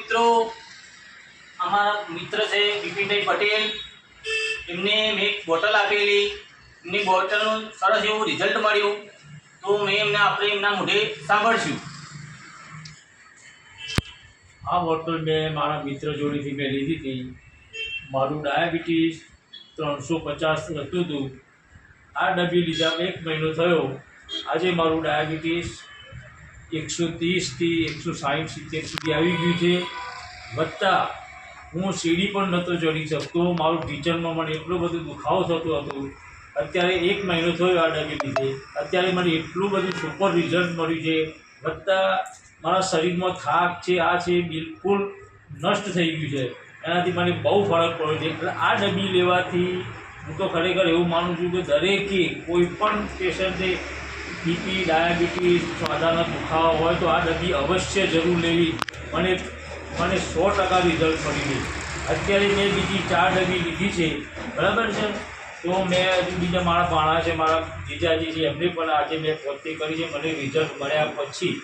મિત્રો, અમારા મિત્ર છે બિપિનભાઈ પટેલ, એમને મેં એક બોટલ આપેલી, એમની બોટલનું સરસ એવું રિઝલ્ટ મળ્યું. તો મેં આપણે એમના મોઢે સાંભળશું. આ બોટલ મેં મારા મિત્ર જોડેથી મેં લીધી હતી. મારું ડાયાબિટીસ 350 હતું હતું. આ ડબ્બી લીધા 1 મહિનો થયો. આજે મારું ડાયાબિટીસ 130થી 160-70 સુધી આવી ગયું છે. વત્તા હું સીડી પણ નહોતો ચડી શકતો. મારું ઢીચણમાં મને એટલો બધો દુખાવો થતો હતો. અત્યારે 1 મહિનો થયો આ ડબ્બી લીધે. અત્યારે મને એટલું બધું સુપર રિઝલ્ટ મળ્યું છે. વત્તા મારા શરીરમાં થાક છે, આ છે, બિલકુલ નષ્ટ થઈ ગયું છે. એનાથી મને બહુ ફરક પડ્યો છે. એટલે આ ડબ્બી લેવાથી હું તો ખરેખર એવું માનું છું કે દરેકે કોઈ પણ પેશન્ટે બીપી, ડાયાબિટીસ, સાંધાના દુખાવા હોય તો આ ડબ્બી અવશ્ય જરૂર લેવી. મને 100% રિઝલ્ટ મળી છે. અત્યારે મેં બીજી 4 ડબ્બી લીધી છે, બરાબર છે. તો મેં હજુ બીજા મારા ભાણા છે, મારા જીજાજી છે, એમને પણ આજે મેં પોતે કરી છે. મને રિઝલ્ટ મળ્યા પછી